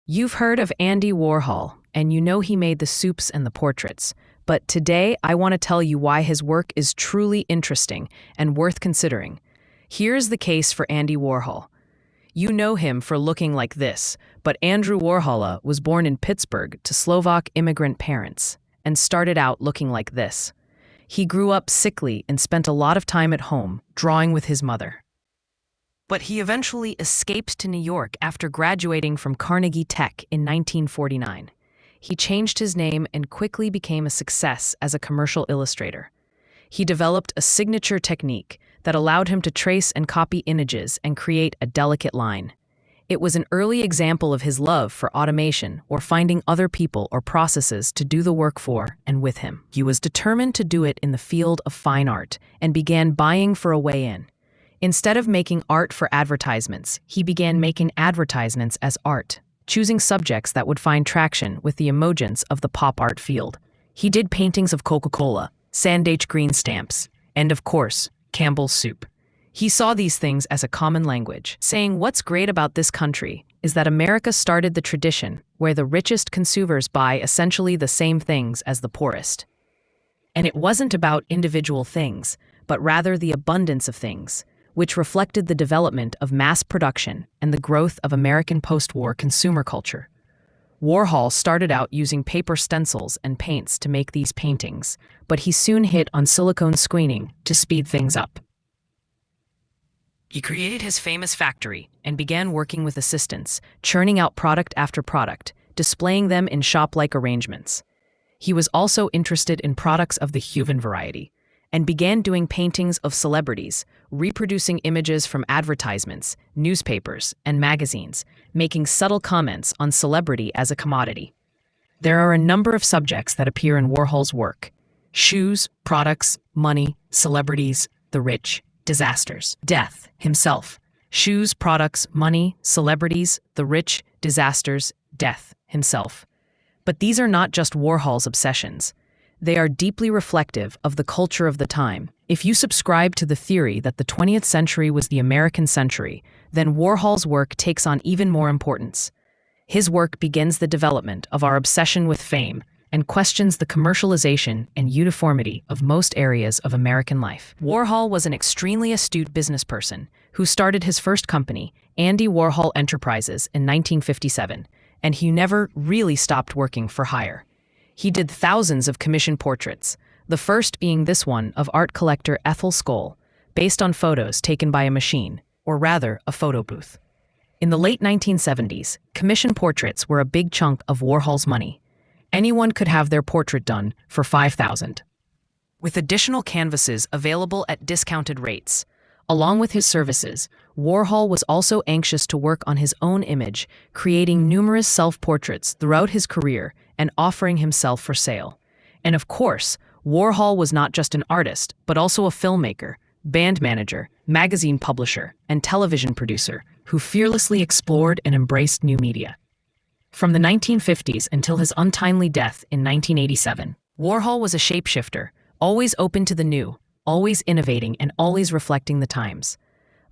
You've heard of Andy Warhol, and you know he made the soups and the portraits. But today, I want to tell you why his work is truly interesting and worth considering. Here's the case for Andy Warhol. You know him for looking like this, but Andrew Warhol was born in Pittsburgh to Slovak immigrant parents and started out looking like this. He grew up sickly and spent a lot of time at home, drawing with his mother. But he eventually escaped to New York after graduating from Carnegie Tech in 1949. He changed his name and quickly became a success as a commercial illustrator. He developed a signature technique that allowed him to trace and copy images and create a delicate line. It was an early example of his love for automation or finding other people or processes to do the work for and with him. He was determined to do it in the field of fine art and began buying for a way in. Instead of making art for advertisements, he began making advertisements as art, choosing subjects that would find traction with the emojis of the pop art field. He did paintings of Coca-Cola, Sandage green stamps, and of course, Campbell's soup. He saw these things as a common language, saying what's great about this country is that America started the tradition where the richest consumers buy essentially the same things as the poorest. And it wasn't about individual things, but rather the abundance of things, which reflected the development of mass production and the growth of American post-war consumer culture. Warhol started out using paper stencils and paints to make these paintings, but he soon hit on silicone screening to speed things up. He created his famous factory and began working with assistants, churning out product after product, displaying them in shop-like arrangements. He was also interested in products of the human variety, and began doing paintings of celebrities, reproducing images from advertisements, newspapers, and magazines, making subtle comments on celebrity as a commodity. There are a number of subjects that appear in Warhol's work: shoes, products, money, celebrities, the rich, disasters, death, himself. Shoes, products, money, celebrities, the rich, disasters, death, himself. But these are not just Warhol's obsessions. They are deeply reflective of the culture of the time. If you subscribe to the theory that the 20th century was the American century, then Warhol's work takes on even more importance. His work begins the development of our obsession with fame and questions the commercialization and uniformity of most areas of American life. Warhol was an extremely astute businessperson who started his first company, Andy Warhol Enterprises, in 1957, and he never really stopped working for hire. He did thousands of commissioned portraits, the first being this one of art collector Ethel Skoll, based on photos taken by a machine, or rather, a photo booth. In the late 1970s, commissioned portraits were a big chunk of Warhol's money. Anyone could have their portrait done for $5,000. With additional canvases available at discounted rates. Along with his services, Warhol was also anxious to work on his own image, creating numerous self-portraits throughout his career and offering himself for sale. And of course, Warhol was not just an artist, but also a filmmaker, band manager, magazine publisher, and television producer who fearlessly explored and embraced new media. From the 1950s until his untimely death in 1987, Warhol was a shapeshifter, always open to the new, always innovating, and always reflecting the times.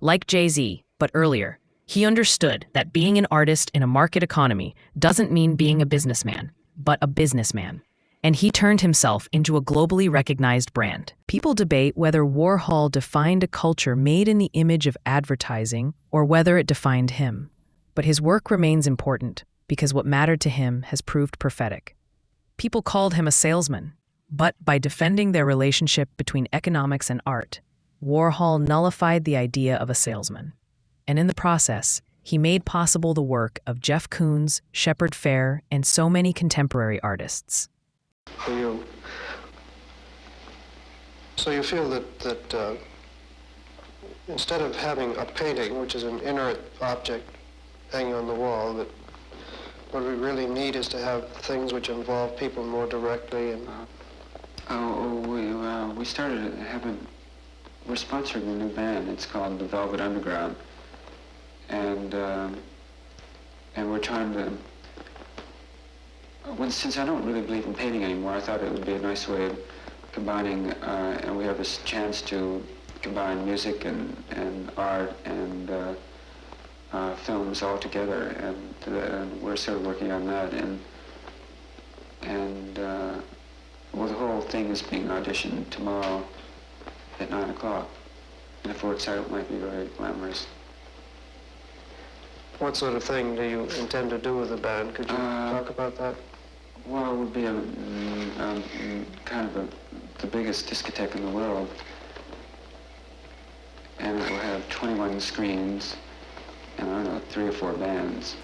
Like Jay-Z, but earlier, he understood that being an artist in a market economy doesn't mean being a businessman, but a businessman. And he turned himself into a globally recognized brand. People debate whether Warhol defined a culture made in the image of advertising or whether it defined him. But his work remains important because what mattered to him has proved prophetic. People called him a salesman, but by defending their relationship between economics and art, Warhol nullified the idea of a salesman. And in the process, he made possible the work of Jeff Koons, Shepard Fair, and so many contemporary artists. So you feel that instead of having a painting, which is an inert object hanging on the wall, that what we really need is to have things which involve people more directly. And we started having. We're sponsoring a new band. It's called the Velvet Underground, and we're trying to. Since I don't really believe in painting anymore, I thought it would be a nice way of combining, and we have this chance to combine music and art and films all together, and we're sort of working on that, and well, the whole thing is being auditioned tomorrow at 9 o'clock, and if it works out, it might be very glamorous. What sort of thing do you intend to do with the band? Could you talk about that? Well, it would be kind of the biggest discotheque in the world, and it will have 21 screens, and I don't know, 3 or 4 bands.